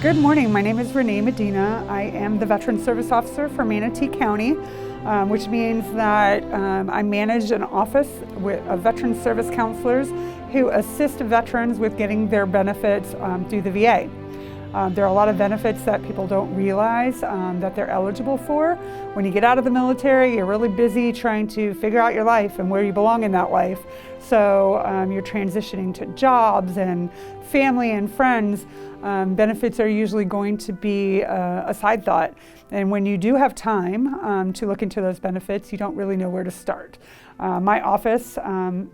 Good morning. My name is Renée Medina. I am the Veteran Service Officer for Manatee County, which means that I manage an office of veteran service counselors who assist veterans with getting their benefits through the VA. There are a lot of benefits that people don't realize that they're eligible for. When you get out of the military, you're really busy trying to figure out your life and where you belong in that life. So you're transitioning to jobs and family and friends. Benefits are usually going to be a side thought. And when you do have time to look into those benefits, you don't really know where to start. My office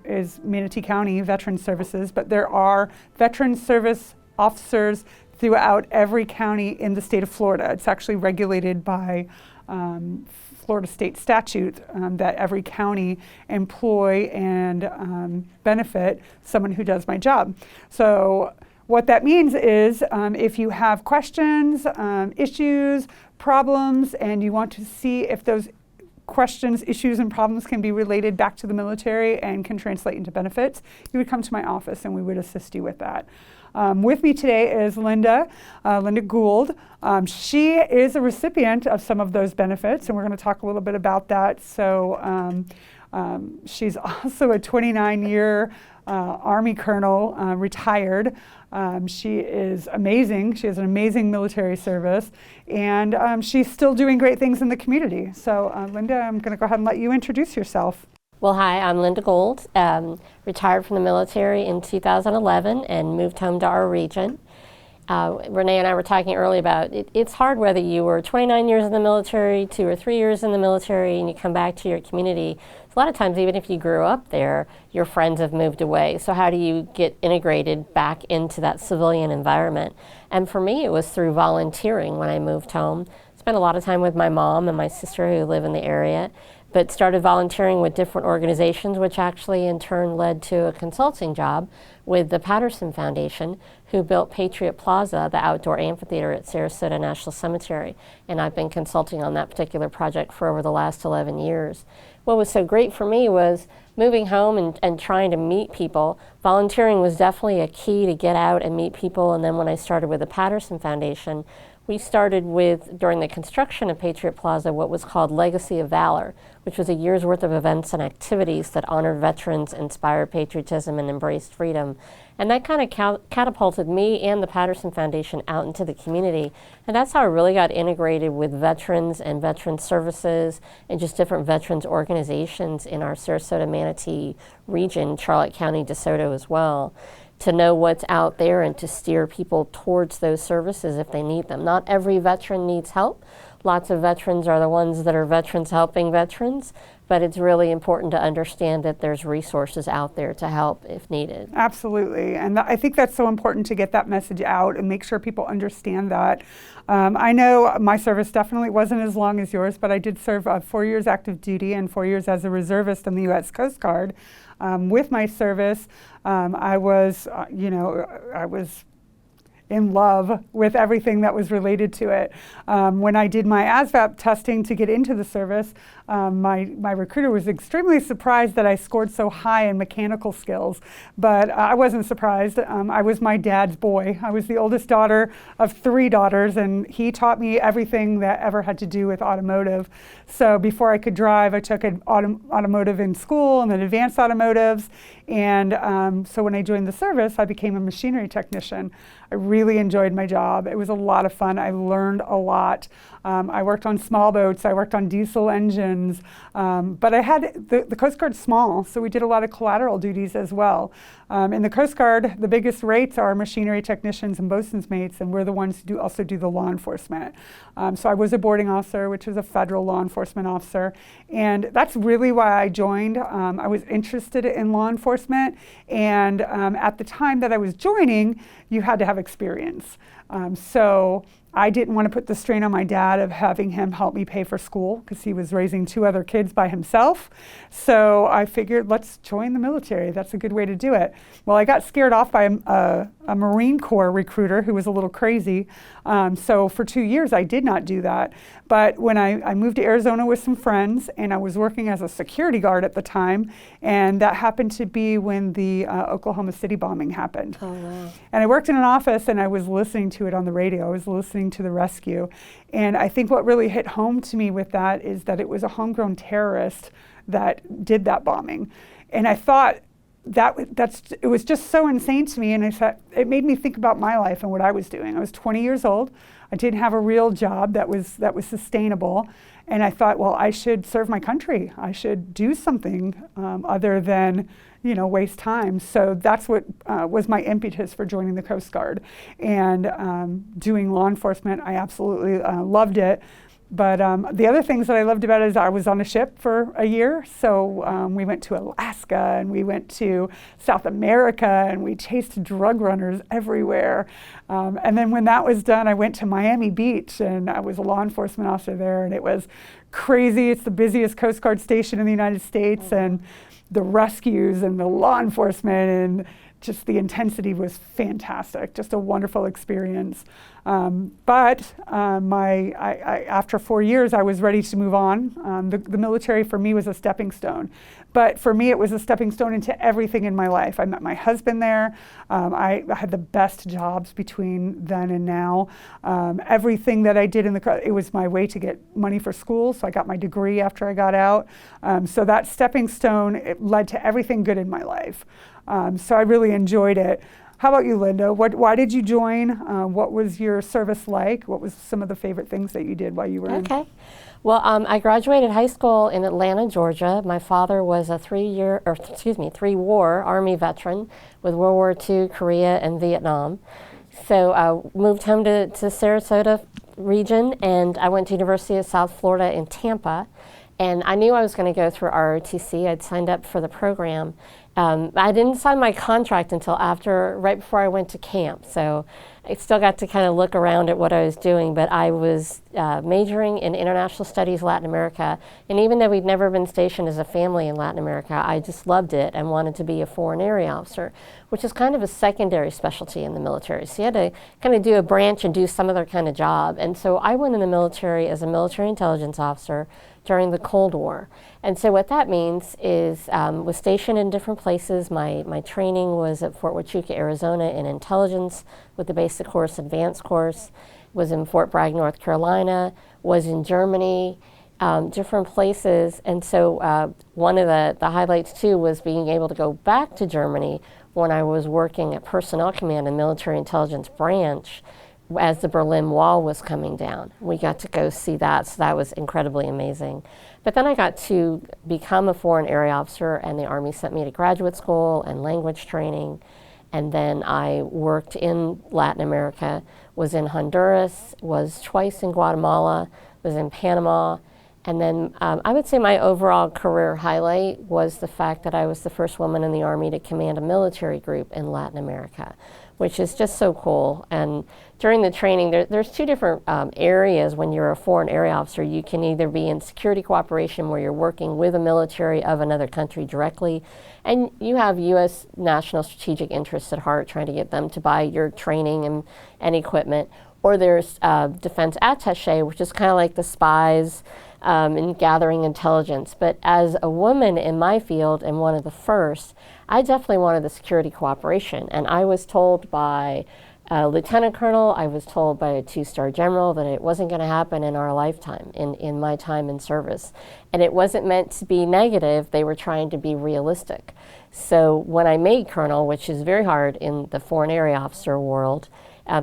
is Manatee County Veteran Services, but there are veteran service officers throughout every county in the state of Florida. It's actually regulated by Florida state statute that every county employ and benefit someone who does my job. So what that means is if you have questions, issues, problems, and you want to see if those questions, issues, and problems can be related back to the military and can translate into benefits, you would come to my office and we would assist you with that. With me today is Linda Gould. She is a recipient of some of those benefits, and we're going to talk a little bit about that. So she's also a 29-year Army colonel, retired. She is amazing. She has an amazing military service, and she's still doing great things in the community. So Linda, I'm going to go ahead and let you introduce yourself. Well, hi, I'm Linda Gould, retired from the military in 2011 and moved home to our region. Renee and I were talking earlier about it's hard whether you were 29 years in the military, 2 or 3 years in the military, and you come back to your community. A lot of times, even if you grew up there, your friends have moved away. So how do you get integrated back into that civilian environment? And for me, it was through volunteering when I moved home. Spent a lot of time with my mom and my sister who live in the area, but started volunteering with different organizations, which actually in turn led to a consulting job with the Patterson Foundation, who built Patriot Plaza, the outdoor amphitheater at Sarasota National Cemetery. And I've been consulting on that particular project for over the last 11 years. What was so great for me was moving home and trying to meet people. Volunteering was definitely a key to get out and meet people. And then when I started with the Patterson Foundation, we started with, during the construction of Patriot Plaza, what was called Legacy of Valor, which was a year's worth of events and activities that honored veterans, inspired patriotism, and embraced freedom. And that kind of catapulted me and the Patterson Foundation out into the community. And that's how I really got integrated with veterans and veteran services and just different veterans organizations in our Sarasota Manatee region, Charlotte County, DeSoto as well, to know what's out there and to steer people towards those services if they need them. Not every veteran needs help. Lots of veterans are the ones that are veterans helping veterans, but it's really important to understand that there's resources out there to help if needed. Absolutely, and I think that's so important to get that message out and make sure people understand that. I know my service definitely wasn't as long as yours, but I did serve 4 years active duty and 4 years as a reservist in the U.S. Coast Guard. With my service, I was in love with everything that was related to it. When I did my ASVAB testing to get into the service, my recruiter was extremely surprised that I scored so high in mechanical skills, but I wasn't surprised. I was my dad's boy. I was the oldest daughter of 3 daughters, and he taught me everything that ever had to do with automotive. So before I could drive, I took an automotive in school and then advanced automotives. And so when I joined the service, I became a machinery technician. I really enjoyed my job. It was a lot of fun. I learned a lot. I worked on small boats. I worked on diesel engines. But I had the Coast Guard's small, so we did a lot of collateral duties as well. In the Coast Guard, the biggest rates are machinery technicians and bosun's mates, and we're the ones who also do the law enforcement. So I was a boarding officer, which is a federal law enforcement officer, and that's really why I joined. I was interested in law enforcement, and at the time that I was joining, you had to have experience. So I didn't want to put the strain on my dad of having him help me pay for school because he was raising 2 other kids by himself. So I figured, let's join the military. That's a good way to do it. Well, I got scared off by a Marine Corps recruiter who was a little crazy. So for 2 years, I did not do that. But when I moved to Arizona with some friends, and I was working as a security guard at the time, and that happened to be when the Oklahoma City bombing happened. Oh, wow. And I worked in an office, and I was listening to it on the radio. I was listening to the rescue. And I think what really hit home to me with that is that it was a homegrown terrorist that did that bombing. And I thought, it was just so insane to me, and it made me think about my life and what I was doing. I was 20 years old. I didn't have a real job that was sustainable, and I thought, well, I should serve my country. I should do something other than, waste time. So that's what was my impetus for joining the Coast Guard and doing law enforcement. I absolutely loved it. But the other things that I loved about it is I was on a ship for a year. So we went to Alaska, and we went to South America, and we chased drug runners everywhere. And then when that was done, I went to Miami Beach, and I was a law enforcement officer there, and it was crazy. It's the busiest Coast Guard station in the United States, and the rescues and the law enforcement and just the intensity was fantastic, just a wonderful experience. But after 4 years, I was ready to move on. The military for me was a stepping stone. But for me, it was a stepping stone into everything in my life. I met my husband there. I had the best jobs between then and now. Everything that I did it was my way to get money for school, so I got my degree after I got out. So that stepping stone, it led to everything good in my life. So I really enjoyed it. How about you, Linda? Why did you join? What was your service like? What was some of the favorite things that you did while you were in? Okay. Well, I graduated high school in Atlanta, Georgia. My father was a three-war Army veteran with World War II, Korea, and Vietnam. So I moved home to Sarasota region, and I went to University of South Florida in Tampa. And I knew I was going to go through ROTC. I'd signed up for the program. I didn't sign my contract until right before I went to camp. So I still got to kind of look around at what I was doing, but I was majoring in international studies, Latin America. And even though we'd never been stationed as a family in Latin America, I just loved it and wanted to be a foreign area officer, which is kind of a secondary specialty in the military. So you had to kind of do a branch and do some other kind of job. And so I went in the military as a military intelligence officer during the Cold War. And so what that means is was stationed in different places. My training was at Fort Huachuca, Arizona in intelligence with the basic course, advanced course, was in Fort Bragg, North Carolina, was in Germany, different places. And so one of the highlights too was being able to go back to Germany when I was working at Personnel Command and Military Intelligence Branch as the Berlin Wall was coming down. We got to go see that, so that was incredibly amazing. But then I got to become a foreign area officer, and the Army sent me to graduate school and language training. And then I worked in Latin America, was in Honduras, was twice in Guatemala, was in Panama. And then I would say my overall career highlight was the fact that I was the first woman in the Army to command a military group in Latin America, which is just so cool. And during the training, there's two different areas when you're a foreign area officer. You can either be in security cooperation where you're working with a military of another country directly, and you have U.S. national strategic interests at heart, trying to get them to buy your training and equipment. Or there's defense attaché, which is kind of like the spies in gathering intelligence. But as a woman in my field and one of the first, I definitely wanted the security cooperation. And I was told by a lieutenant colonel, I was told by a 2-star general that it wasn't going to happen in our lifetime, in my time in service. And it wasn't meant to be negative, they were trying to be realistic. So when I made colonel, which is very hard in the foreign area officer world,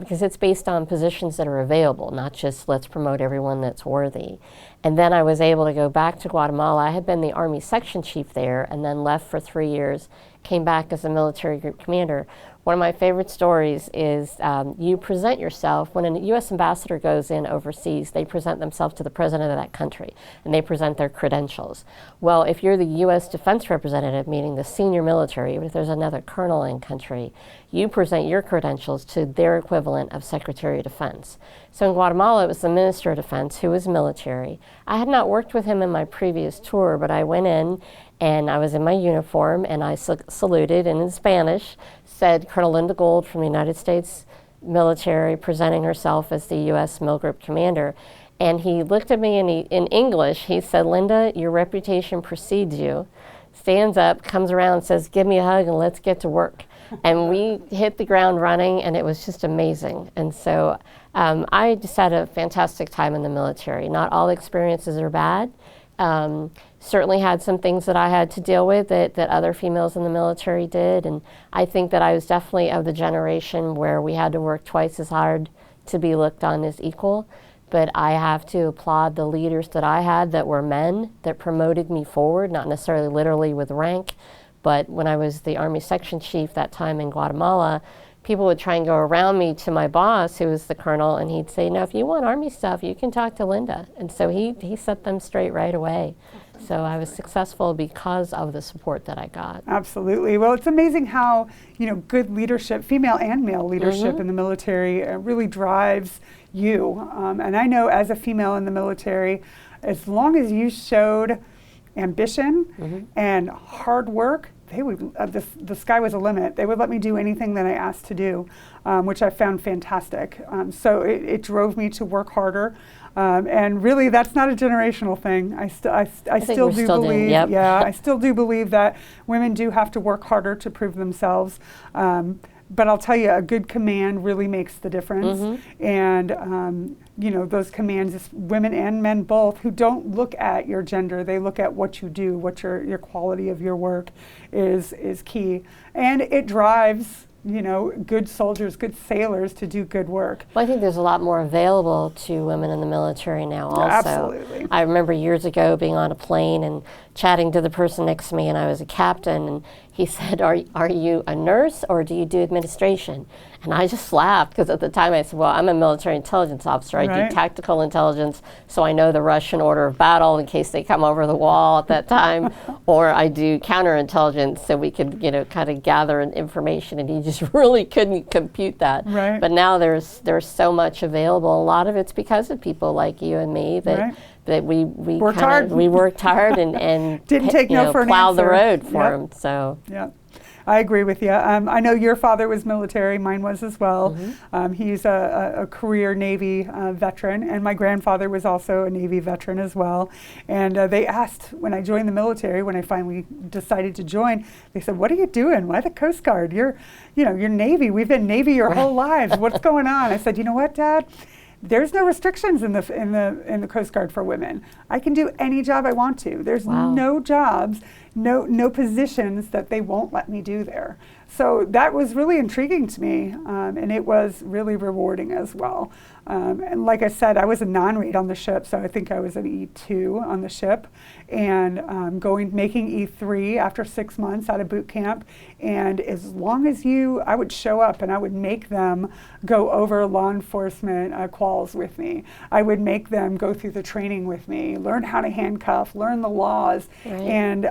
because it's based on positions that are available, not just let's promote everyone that's worthy. And then I was able to go back to Guatemala. I had been the Army section chief there and then left for 3 years, came back as a military group commander. One of my favorite stories is you present yourself, when a U.S. ambassador goes in overseas, they present themselves to the president of that country, and they present their credentials. Well, if you're the U.S. defense representative, meaning the senior military, if there's another colonel in country, you present your credentials to their equivalent of Secretary of Defense. So in Guatemala, it was the Minister of Defense, who was military. I had not worked with him in my previous tour, but I went in and I was in my uniform, and I saluted, and in Spanish said, "Colonel Linda Gould from the United States military, presenting herself as the U.S. Mill Group Commander." And he looked at me, and in English, he said, "Linda, your reputation precedes you." Stands up, comes around, and says, "Give me a hug, and let's get to work." And we hit the ground running, and it was just amazing. And so I just had a fantastic time in the military. Not all experiences are bad. Certainly had some things that I had to deal with that other females in the military did, and I think that I was definitely of the generation where we had to work twice as hard to be looked on as equal. But I have to applaud the leaders that I had that were men that promoted me forward, not necessarily literally with rank, but when I was the Army Section Chief that time in Guatemala, people would try and go around me to my boss, who was the colonel, and he'd say, "No, if you want Army stuff, you can talk to Linda." And so he set them straight right away. So I was successful because of the support that I got. Absolutely. Well, it's amazing how, good leadership, female and male leadership in the military really drives you. And I know as a female in the military, as long as you showed ambition and hard work, they would the sky was the limit. They would let me do anything that I asked to do, which I found fantastic. So it drove me to work harder. And really, that's not a generational thing. I still do believe, I still do believe that women do have to work harder to prove themselves. But I'll tell you, a good command really makes the difference. And those commands, women and men both, who don't look at your gender, they look at what you do, what your quality of your work is key, and it drives good soldiers, good sailors to do good work. Well, I think there's a lot more available to women in the military now also. Absolutely. I remember years ago being on a plane and chatting to the person next to me, and I was a captain, and he said, are you a nurse or do you do administration? And I just laughed, because at the time I said, well, I'm a military intelligence officer. I do tactical intelligence, so I know the Russian order of battle in case they come over the wall at that time, or I do counterintelligence so we could, kind of gather information, and he just really couldn't compute that. Right. But now there's so much available. A lot of it's because of people like you and me that we worked hard. We worked hard and didn't take no for an plowed answer. the road for them. So yeah. I agree with you. I know your father was military, mine was as well. He's a career Navy veteran, and my grandfather was also a Navy veteran as well. And they asked when I joined the military, when I finally decided to join, they said, "What are you doing? Why the Coast Guard? You're Navy. We've been Navy your whole lives. What's going on?" I said, "You know what, Dad? There's no restrictions in the Coast Guard for women. I can do any job I want to. There's no jobs, no positions that they won't let me do there." So that was really intriguing to me, and it was really rewarding as well. And like I said, I was a non-rate on the ship, so I think I was an E2 on the ship, and making E3 after 6 months out of boot camp. And as long as I would show up and I would make them go over law enforcement quals with me. I would make them go through the training with me, learn how to handcuff, learn the laws. And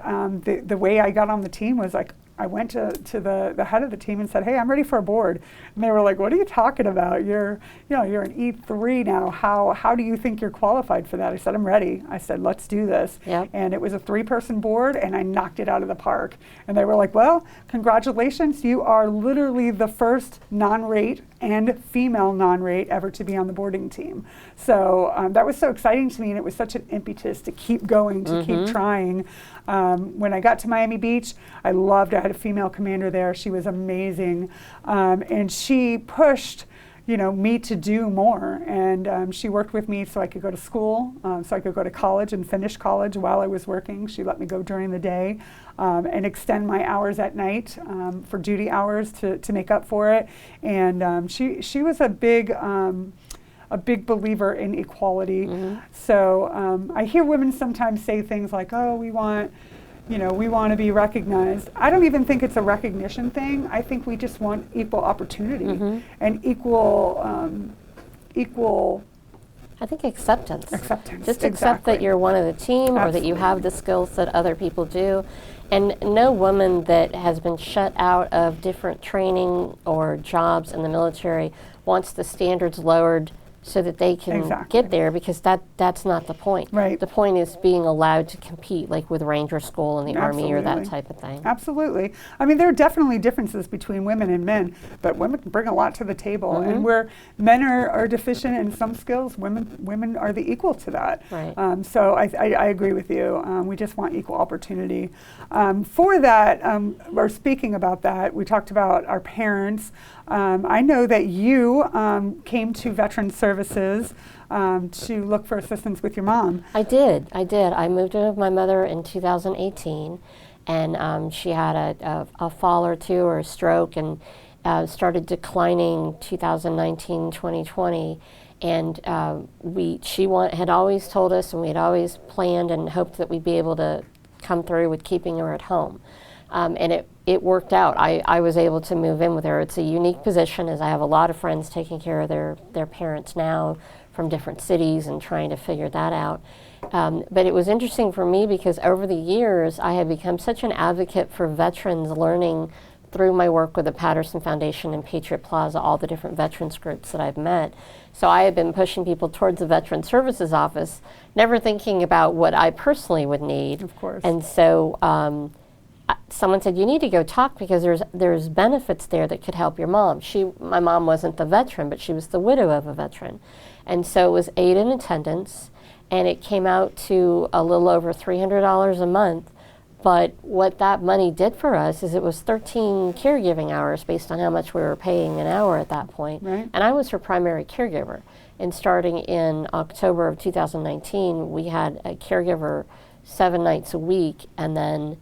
the way I got on the team was like, I went to the head of the team and said, "Hey, I'm ready for a board." And they were like, "What are you talking about? You're an E3 now. How do you think you're qualified for that?" I said, "I'm ready." I said, "Let's do this." And it was a 3-person board, and I knocked it out of the park. And they were like, "Well, congratulations. You are literally the first non-rate and female non-rate ever to be on the boarding team." So that was so exciting to me, and it was such an impetus to keep going, to keep trying. When I got to Miami Beach, I had a female commander there. She was amazing, and she pushed me to do more, and she worked with me so I could go to school, so I could go to college and finish college while I was working. She let me go during the day and extend my hours at night for duty hours to make up for it. And she was a big believer in equality. So I hear women sometimes say things like, "Oh, we want to be recognized." I don't even think it's a recognition thing. I think we just want equal opportunity and equal. I think acceptance. Just accept exactly. that you're one of the team, or that you have the skills that other people do. And no woman that has been shut out of different training or jobs in the military wants the standards lowered so that they can Exactly. get there, because that's not the point. Right. The point is being allowed to compete, like with Ranger School in the Army or that Absolutely. type of thing. Absolutely. I mean, there are definitely differences between women and men, but women bring a lot to the table. Mm-hmm. And where men are deficient in some skills, women are the equal to that. Right. So I agree with you. We just want equal opportunity. For that, or speaking about that, we talked about our parents. I know that you came to Veteran Services to look for assistance with your mom. I did. I moved in with my mother in 2018, and she had a fall or two, or a stroke, and started declining 2019, 2020. And she had always told us, and we had always planned and hoped that we'd be able to come through with keeping her at home. And it worked out. I was able to move in with her. It's a unique position, as I have a lot of friends taking care of their parents now from different cities and trying to figure that out. But it was interesting for me because over the years I had become such an advocate for veterans, learning through my work with the Patterson Foundation and Patriot Plaza, all the different veterans groups that I've met. So I had been pushing people towards the Veteran Services Office, never thinking about what I personally would need. Of course. And so someone said, you need to go talk, because there's benefits there that could help your mom. My mom wasn't the veteran, but she was the widow of a veteran. And so it was aid in attendance, and it came out to a little over $300 a month. But what that money did for us is it was 13 caregiving hours based on how much we were paying an hour at that point. Right. And I was her primary caregiver. And starting in October of 2019, we had a caregiver 7 nights a week, and then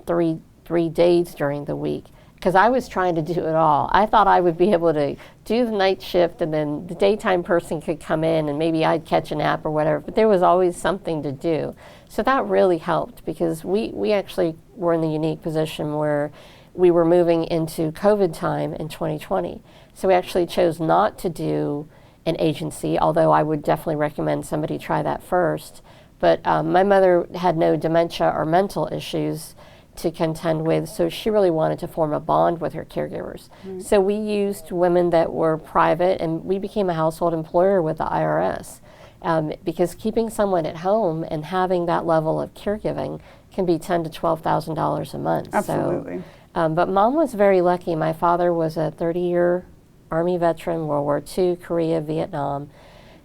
three days during the week, because I was trying to do it all. I thought I would be able to do the night shift, and then the daytime person could come in and maybe I'd catch a nap or whatever, but there was always something to do. So that really helped, because we actually were in the unique position where we were moving into COVID time in 2020. So we actually chose not to do an agency, although I would definitely recommend somebody try that first. But my mother had no dementia or mental issues to contend with, so she really wanted to form a bond with her caregivers. Right. So we used women that were private, and we became a household employer with the IRS, because keeping someone at home and having that level of caregiving can be $10,000 to $12,000 a month. Absolutely. So, but Mom was very lucky. My father was a 30-year Army veteran, World War II, Korea, Vietnam,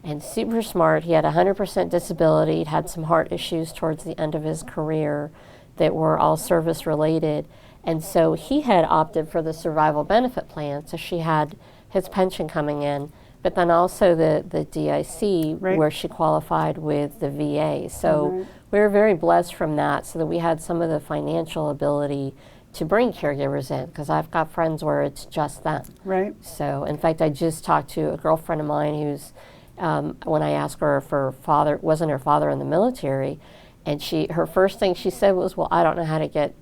and super smart. He had 100% disability. He'd had some heart issues towards the end of his career that were all service related. And so he had opted for the survival benefit plan. So she had his pension coming in, but then also the DIC, Right. where she qualified with the VA. So Right. we were very blessed from that, so that we had some of the financial ability to bring caregivers in, because I've got friends where it's just them. Right. So in fact, I just talked to a girlfriend of mine who's, when I asked her if her father, wasn't her father in the military, and her first thing she said was, well, I don't know how to get,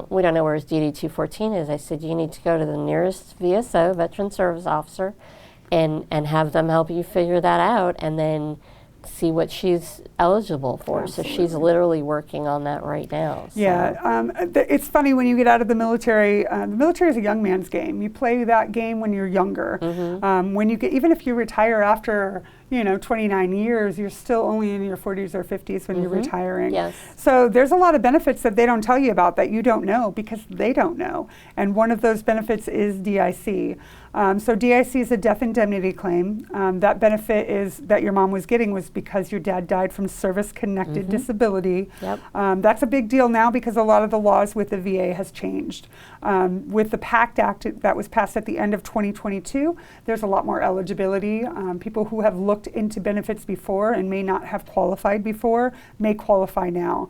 we don't know where his DD-214 is. I said, you need to go to the nearest VSO, Veteran Service Officer, and have them help you figure that out, and then see what she's eligible for. Absolutely. So she's literally working on that right now. So. Yeah, it's funny when you get out of the military is a young man's game. You play that game when you're younger. Mm-hmm. When you get, even if you retire after 29 years, you're still only in your 40s or 50s when you're Mm-hmm. retiring. Yes. So there's a lot of benefits that they don't tell you about that you don't know because they don't know. And one of those benefits is DIC. So DIC is a death indemnity claim. That benefit is that your mom was getting was because your dad died from service-connected Mm-hmm. disability. Yep. That's a big deal now because a lot of the laws with the VA has changed. With the PACT Act that was passed at the end of 2022, there's a lot more eligibility. People who have looked into benefits before and may not have qualified before may qualify now.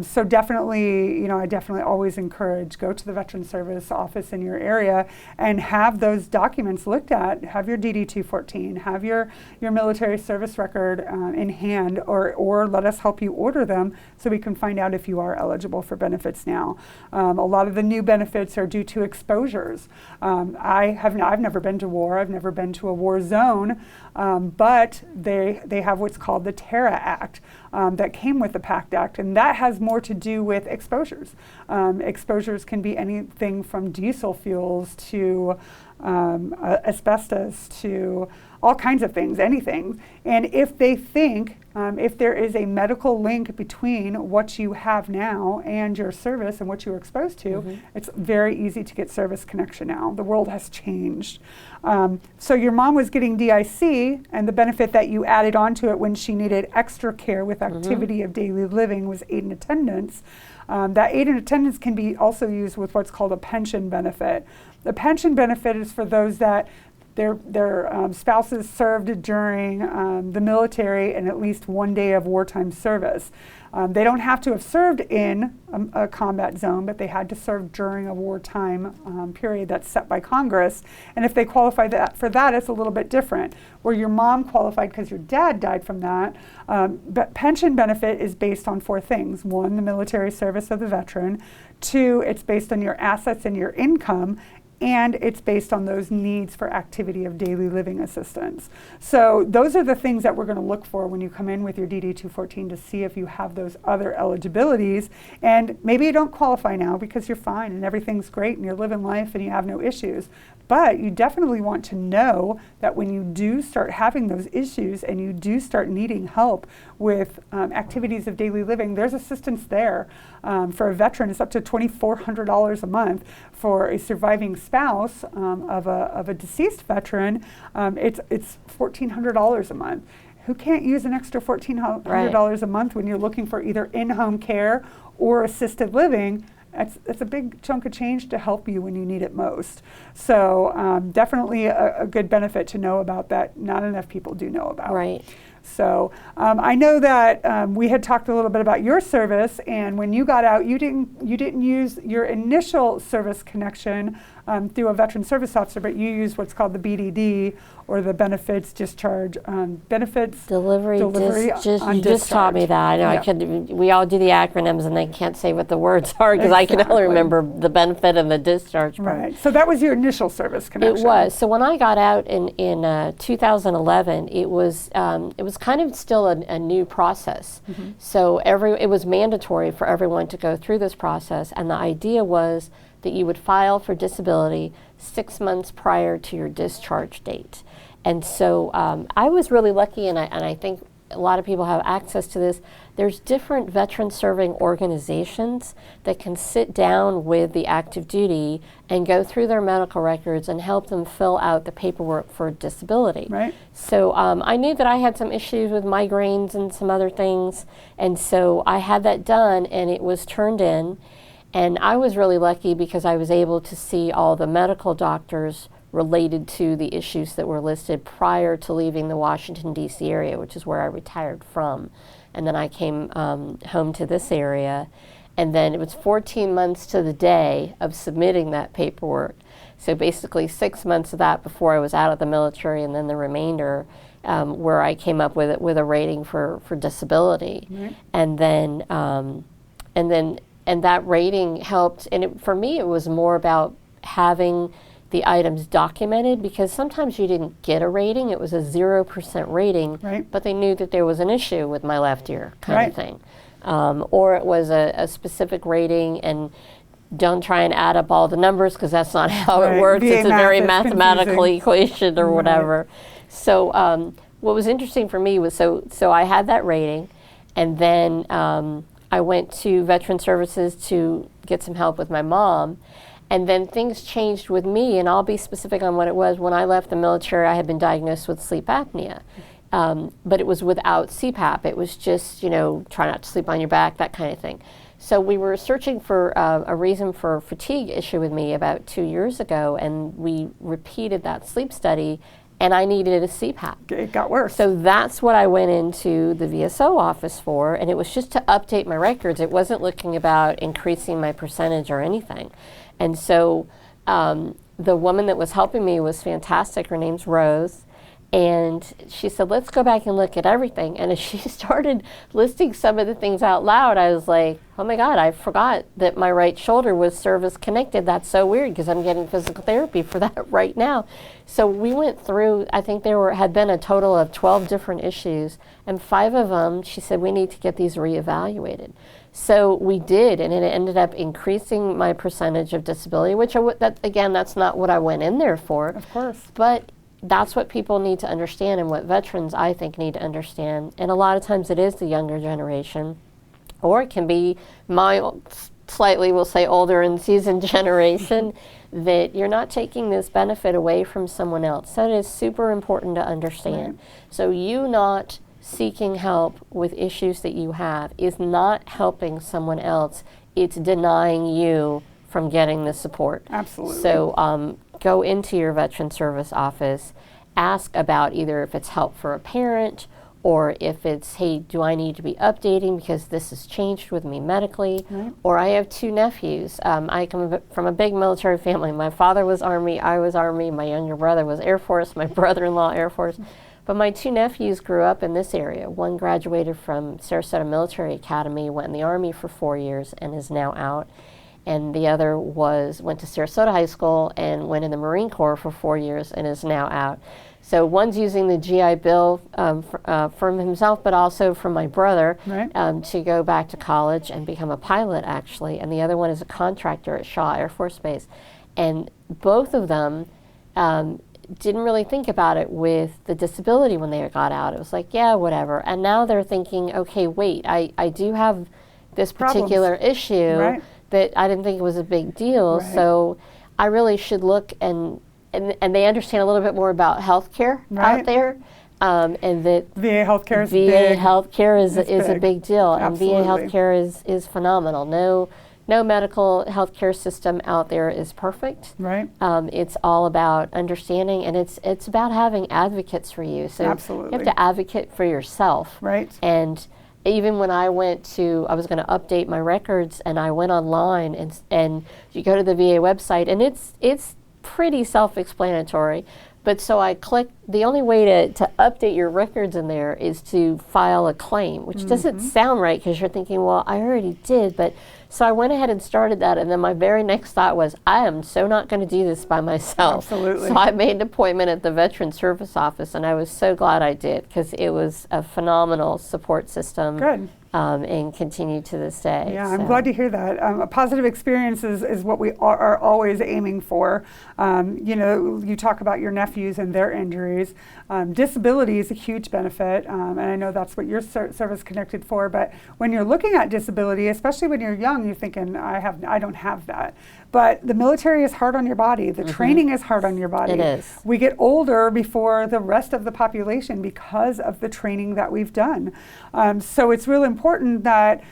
So definitely, I definitely always encourage, go to the Veteran Service Office in your area and have those documents looked at. Have your DD-214, have your military service record in hand, or let us help you order them so we can find out if you are eligible for benefits now. A lot of the new benefits are due to exposures. I've never been to war, I've never been to a war zone, but they have what's called the TERA Act that came with the PACT Act, and that has more to do with exposures. Exposures can be anything from diesel fuels to asbestos to all kinds of things, anything. And if they think, if there is a medical link between what you have now and your service and what you were exposed to, it's very easy to get service connection now. The world has changed. So your mom was getting DIC, and the benefit that you added onto it when she needed extra care with activity of daily living was aid and attendance. That aid and attendance can be also used with what's called a pension benefit. The pension benefit is for those that their spouses served during the military and at least one day of wartime service. They don't have to have served in a combat zone, but they had to serve during a wartime period that's set by Congress. And if they qualify for that, it's a little bit different. Where your mom qualified because your dad died from that, but pension benefit is based on 4 things. 1, the military service of the veteran. 2, it's based on your assets and your income. And it's based on those needs for activity of daily living assistance. So those are the things that we're going to look for when you come in with your DD-214 to see if you have those other eligibilities. And maybe you don't qualify now because you're fine and everything's great and you're living life and you have no issues. But you definitely want to know that when you do start having those issues and you do start needing help with activities of daily living, there's assistance there. For a veteran, it's up to $2,400 a month. For a surviving spouse of a deceased veteran, it's $1,400 a month. Who can't use an extra $1,400 a month when you're looking for either in-home care or assisted living? It's a big chunk of change to help you when you need it most. So definitely a good benefit to know about that not enough people do know about. Right. So I know that we had talked a little bit about your service, and when you got out, you didn't use your initial service connection through a veteran service officer, but you used what's called the BDD, or the benefits discharge benefits delivery on you just taught me that. I know. Yeah. We all do the acronyms and they can't say what the words are because I can only remember the benefit and the discharge part. Right. So that was your initial service connection. It was. So when I got out in 2011, it was kind of still a new process. So it was mandatory for everyone to go through this process, and the idea was that you would file for disability 6 months prior to your discharge date. And so I was really lucky, and I think a lot of people have access to this. There's different veteran serving organizations that can sit down with the active duty and go through their medical records and help them fill out the paperwork for disability. Right. So I knew that I had some issues with migraines and some other things, and so I had that done and it was turned in. And I was really lucky because I was able to see all the medical doctors related to the issues that were listed prior to leaving the Washington, D.C. area, which is where I retired from. And then I came home to this area. And then it was 14 months to the day of submitting that paperwork. So basically 6 months of that before I was out of the military, and then the remainder where I came up with a rating for disability. Mm-hmm. And that rating helped, and for me it was more about having the items documented, because sometimes you didn't get a rating, it was a 0% rating, right, but they knew that there was an issue with my left ear kind of thing. Or it was a specific rating, and don't try and add up all the numbers because that's not how it works. It's a very mathematical equation or whatever. So what was interesting for me was, so I had that rating, and then I went to Veteran Services to get some help with my mom, and then things changed with me, and I'll be specific on what it was. When I left the military, I had been diagnosed with sleep apnea, but it was without CPAP. It was just, try not to sleep on your back, that kind of thing. So we were searching for a reason for fatigue issue with me about 2 years ago, and we repeated that sleep study, and I needed a CPAP. It got worse. So that's what I went into the VSO office for, and it was just to update my records. It wasn't looking about increasing my percentage or anything. And so the woman that was helping me was fantastic. Her name's Rose, And she said, let's go back and look at everything. And as she started listing some of the things out loud, I was like, oh my God, I forgot that my right shoulder was service connected. That's so weird because I'm getting physical therapy for that right now. So we went through, I think had been a total of 12 different issues, and 5 of them, she said, we need to get these reevaluated. So we did, and it ended up increasing my percentage of disability, which that's not what I went in there for. Of course. But that's what people need to understand, and what veterans, I think, need to understand. And a lot of times it is the younger generation, or it can be my slightly, we'll say, older and seasoned generation, that you're not taking this benefit away from someone else. So it is super important to understand. Right. So you not seeking help with issues that you have is not helping someone else. It's denying you from getting the support. Absolutely. So go into your veteran service office, ask about either if it's help for a parent, or if it's, hey, do I need to be updating because this has changed with me medically? Right. Or I have 2 nephews. I come from a big military family. My father was Army, I was Army, my younger brother was Air Force, my brother-in-law Air Force. But my 2 nephews grew up in this area. One graduated from Sarasota Military Academy, went in the Army for 4 years and is now out. And the other went to Sarasota High School and went in the Marine Corps for 4 years and is now out. So one's using the GI Bill from himself, but also from my brother, right, to go back to college and become a pilot, actually. And the other one is a contractor at Shaw Air Force Base. And both of them didn't really think about it with the disability when they got out. It was like, yeah, whatever. And now they're thinking, okay, wait, I do have this particular issue, right, that I didn't think it was a big deal, right, so I really should look and they understand a little bit more about healthcare, right, out there, and that VA healthcare is big. Healthcare is a big deal, absolutely, and VA healthcare is phenomenal. No medical healthcare system out there is perfect. Right. It's all about understanding, and it's about having advocates for you. So absolutely, you have to advocate for yourself. Right. And even when I was going to update my records, and I went online, and you go to the VA website, and it's pretty self-explanatory. But so I clicked, the only way to update your records in there is to file a claim, which doesn't sound right because you're thinking, well, I already did. But so I went ahead and started that, and then my very next thought was, I am so not going to do this by myself. Absolutely. So I made an appointment at the Veteran Service Office, and I was so glad I did because it was a phenomenal support system. Good. And continue to this day. Yeah, so. I'm glad to hear that. A positive experience is what we are always aiming for. You talk about your nephews and their injuries. Disability is a huge benefit, and I know that's what you're service connected for. But when you're looking at disability, especially when you're young, you're thinking, I don't have that. But the military is hard on your body. The training is hard on your body. It is. We get older before the rest of the population because of the training that we've done. So it's really important that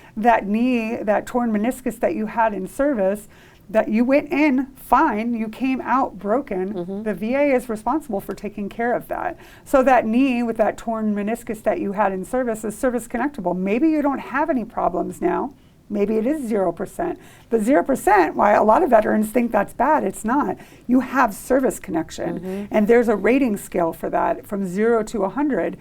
knee, that torn meniscus that you had in service, that you went in fine, you came out broken, the VA is responsible for taking care of that. So that knee with that torn meniscus that you had in service is service connectable. Maybe you don't have any problems now. Maybe it is 0%. But 0%, why a lot of veterans think that's bad, it's not. You have service connection. And there's a rating scale for that from 0 to 100.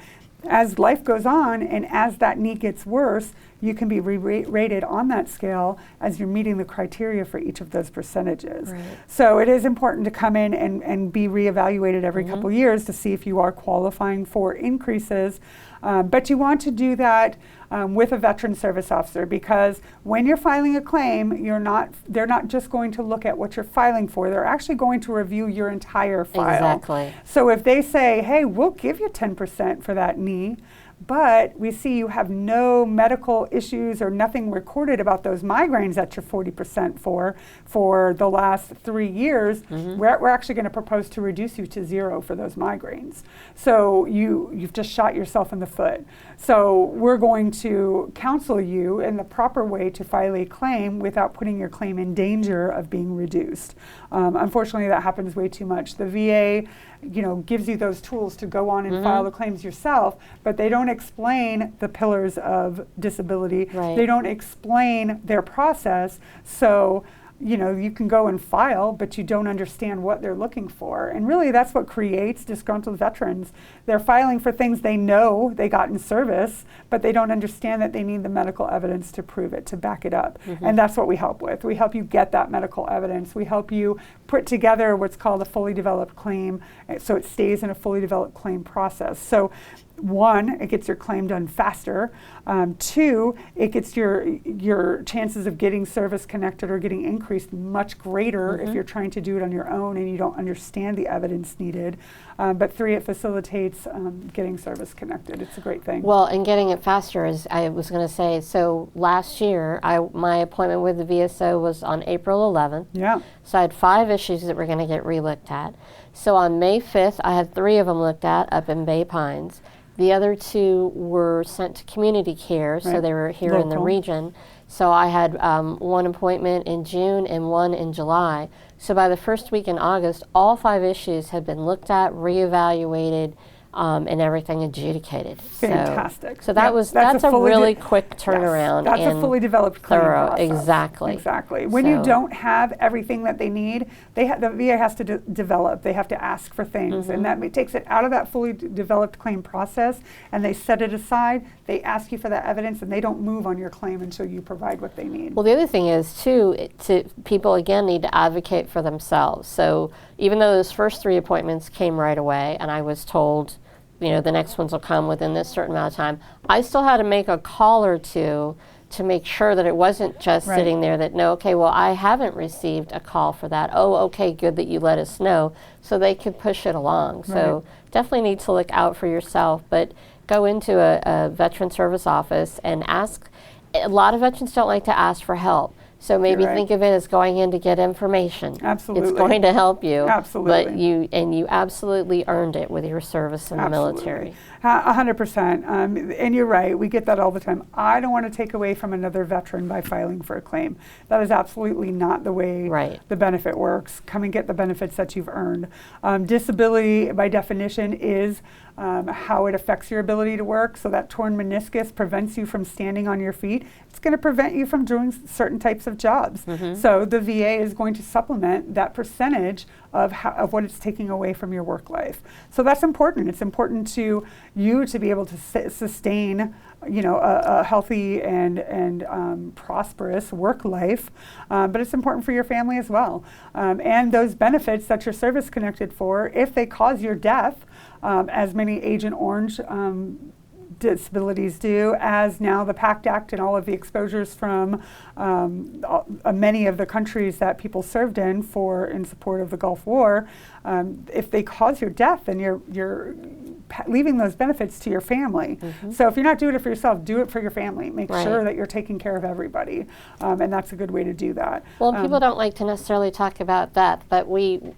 As life goes on and as that knee gets worse, you can be rated on that scale as you're meeting the criteria for each of those percentages. Right. So it is important to come in and be reevaluated every couple years to see if you are qualifying for increases. But you want to do that with a veteran service officer, because when you're filing a claim, they're not just going to look at what you're filing for, they're actually going to review your entire file. Exactly. So if they say, hey, we'll give you 10% for that knee, but we see you have no medical issues or nothing recorded about those migraines that you're 40% for the last 3 years, we're actually going to propose to reduce you to 0 for those migraines. So you've just shot yourself in the foot. So we're going to counsel you in the proper way to file a claim without putting your claim in danger of being reduced. Unfortunately, that happens way too much. The VA gives you those tools to go on and file the claims yourself, but they don't explain the pillars of disability. Right. They don't explain their process. So you can go and file, but you don't understand what they're looking for. And really that's what creates disgruntled veterans. They're filing for things they know they got in service, but they don't understand that they need the medical evidence to prove it, to back it up. And that's what we help with. We help you get that medical evidence. We help you put together what's called a fully developed claim, so it stays in a fully developed claim process. So one, it gets your claim done faster. Two, it gets your chances of getting service connected or getting increased much greater if you're trying to do it on your own and you don't understand the evidence needed. But three, it facilitates getting service connected. It's a great thing. Well, and getting it faster is, I was going to say, so last year, my appointment with the VSO was on April 11th. Yeah. So I had 5 issues that were going to get re-looked at. So on May 5th, I had 3 of them looked at up in Bay Pines. The other 2 were sent to community care, so they were here in the region. So I had 1 appointment in June and 1 in July. So by the first week in August, all 5 issues had been looked at, reevaluated, and everything adjudicated. Fantastic. So that's a really quick turnaround. Yes, that's a fully developed claim process. Exactly. Exactly. When you don't have everything that they need, the VA has to develop. They have to ask for things, and that takes it out of that fully developed claim process, and they set it aside. They ask you for that evidence, and they don't move on your claim until you provide what they need. Well, the other thing is, too, people, again, need to advocate for themselves. So even though those first 3 appointments came right away, and I was told, the next ones will come within this certain amount of time, I still had to make a call or 2 to make sure that it wasn't just sitting there that, no, okay, well, I haven't received a call for that. Oh, okay, good that you let us know, so they could push it along. So definitely need to look out for yourself, but go into a veteran service office and ask. A lot of veterans don't like to ask for help. So maybe think of it as going in to get information. Absolutely. It's going to help you. Absolutely. But you absolutely earned it with your service in the military. 100%. And you're right. We get that all the time. I don't want to take away from another veteran by filing for a claim. That is absolutely not the way the benefit works. Come and get the benefits that you've earned. Disability, by definition, is how it affects your ability to work. So that torn meniscus prevents you from standing on your feet. It's going to prevent you from doing certain types of jobs. So the VA is going to supplement that percentage of what it's taking away from your work life. So that's important. It's important to you to be able to sustain a healthy and prosperous work life, but it's important for your family as well. And those benefits that you're service connected for, if they cause your death, as many Agent Orange disabilities do, as now the PACT Act and all of the exposures from many of the countries that people served in support of the Gulf War, if they cause your death, then you're leaving those benefits to your family. So if you're not doing it for yourself, do it for your family. Make sure that you're taking care of everybody, and that's a good way to do that. Well, people don't like to necessarily talk about that, but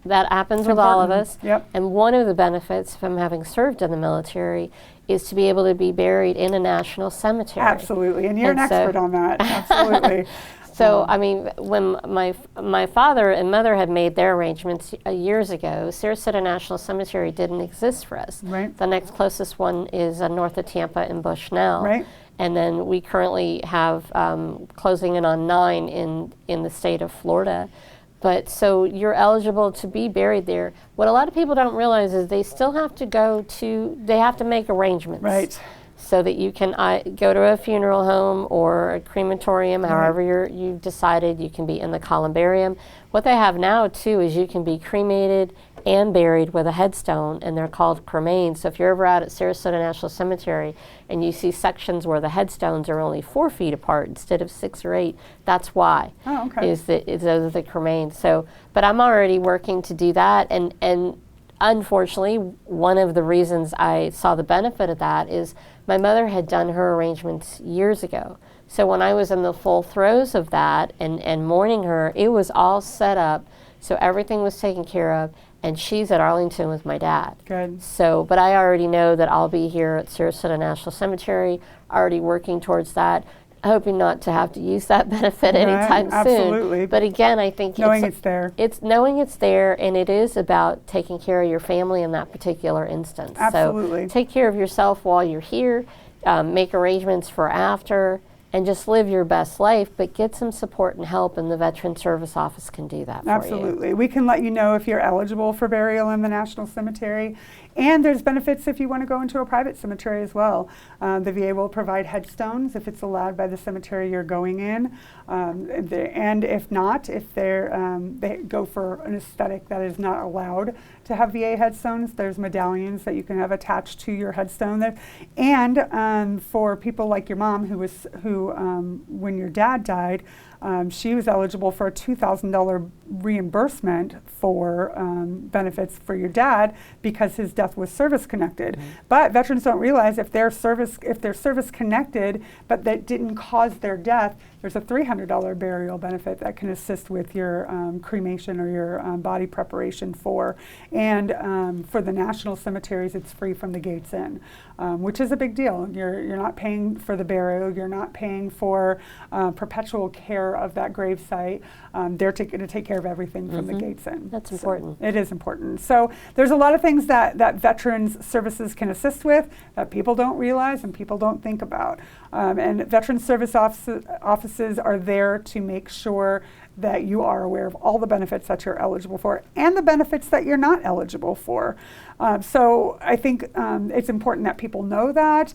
that happens with all of us. And one of the benefits from having served in the military is to be able to be buried in a national cemetery. Absolutely, and you're an expert on that. Absolutely. So, I mean, when my father and mother had made their arrangements years ago, Sarasota National Cemetery didn't exist for us. The next closest one is north of Tampa in Bushnell. And then we currently have closing in on 9 in the state of Florida. But so you're eligible to be buried there. What a lot of people don't realize is they still have to they have to make arrangements. So that you can go to a funeral home or a crematorium, however you've decided. You can be in the columbarium. What they have now, too, is you can be cremated and buried with a headstone, and they're called cremains. So if you're ever out at Sarasota National Cemetery and you see sections where the headstones are only 4 feet apart instead of 6 or 8, that's why. Is those are the cremains. So, but I'm already working to do that, and unfortunately, one of the reasons I saw the benefit of that is my mother had done her arrangements years ago. So when I was in the full throes of that and mourning her, it was all set up, so everything was taken care of, and she's at Arlington with my dad. So, but I already know that I'll be here at Sarasota National Cemetery, already working towards that, hoping not to have to use that benefit anytime soon. But again, I think knowing it's there. It's knowing it's there, and it is about taking care of your family in that particular instance. So take care of yourself while you're here, make arrangements for after, and just live your best life, but get some support and help, and the Veteran Service Office can do that for you. Absolutely. We can let you know if you're eligible for burial in the National Cemetery, and there's benefits if you want to go into a private cemetery as well. The VA will provide headstones if it's allowed by the cemetery you're going in, and if not, if they go for an aesthetic that is not allowed to have VA headstones, there's medallions that you can have attached to your headstone there. And for people like your mom, who when your dad died, she was eligible for a $2,000 reimbursement for benefits for your dad because his death was service connected. Mm-hmm. But veterans don't realize if they're service connected, but that didn't cause their death, there's a $300 burial benefit that can assist with your cremation or your body preparation for. And for the national cemeteries, it's free from the gates in, which is a big deal. You're not paying for the burial. You're not paying for perpetual care of that grave site. They're going to take care of everything from the gates in. That's important. It is important. So there's a lot of things that Veterans Services can assist with that people don't realize and people don't think about. And Veterans Service offices are there to make sure that you are aware of all the benefits that you're eligible for and the benefits that you're not eligible for. So I think it's important that people know that.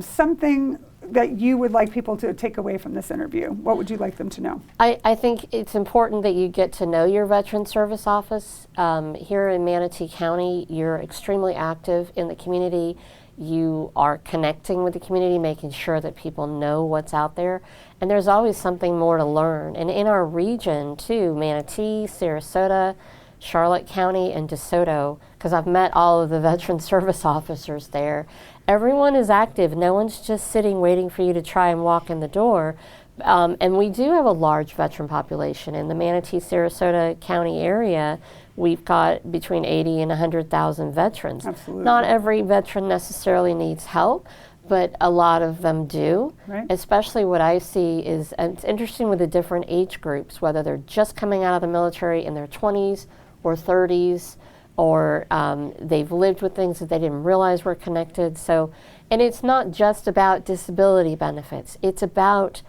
Something that you would like people to take away from this interview, what would you like them to know? I think it's important that you get to know your Veteran Service Office. Here in Manatee County, you're extremely active in the community. You are connecting with the community, making sure that people know what's out there. And there's always something more to learn. And in our region too, Manatee, Sarasota, Charlotte County, and DeSoto, because I've met all of the Veteran Service officers there, everyone is active. No one's just sitting waiting for you to try and walk in the door. And we do have a large veteran population. In the Manatee, Sarasota County area, we've got between 80 and 100,000 veterans. Absolutely. Not every veteran necessarily needs help, but a lot of them do. Right. Especially what I see is, and it's interesting with the different age groups, whether they're just coming out of the military in their 20s or 30s, or they've lived with things that they didn't realize were connected. So, and it's not just about disability benefits. It's about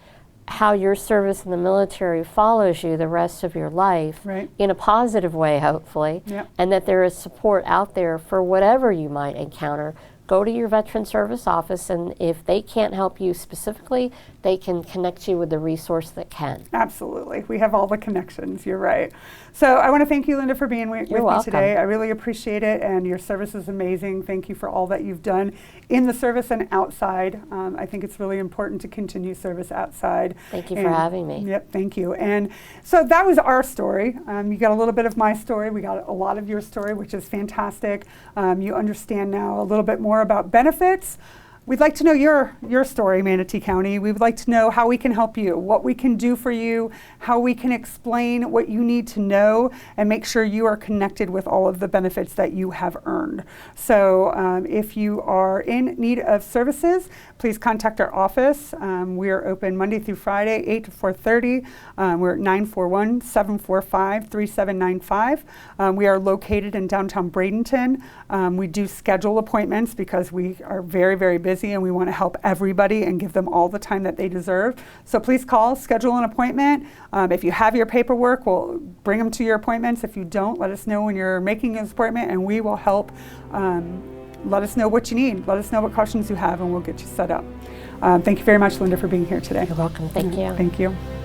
how your service in the military follows you the rest of your life, right, in a positive way, hopefully, yep, and that there is support out there for whatever you might encounter. Go to your Veteran Service Office, and if they can't help you specifically, they can connect you with the resource that can. Absolutely. We have all the connections. You're right. So I want to thank you, Linda, for being with me today. I really appreciate it, and your service is amazing. Thank you for all that you've done in the service and outside. I think it's really important to continue service outside. Thank you for having me. Yep, thank you. And so that was our story. You got a little bit of my story. We got a lot of your story, which is fantastic. You understand now a little bit more about benefits. We'd like to know your story, Manatee County. We would like to know how we can help you, what we can do for you, how we can explain what you need to know, and make sure you are connected with all of the benefits that you have earned. So if you are in need of services, please contact our office. We are open Monday through Friday, 8 to 4:30. We're at 941-745-3795. We are located in downtown Bradenton. We do schedule appointments because we are very, very busy, and we want to help everybody and give them all the time that they deserve. So please call, schedule an appointment. If you have your paperwork, we'll bring them to your appointments. If you don't, let us know when you're making an appointment, and we will help. Let us know what you need. Let us know what questions you have, and we'll get you set up. Thank you very much, Linda, for being here today. You're welcome. Thank you. Thank you.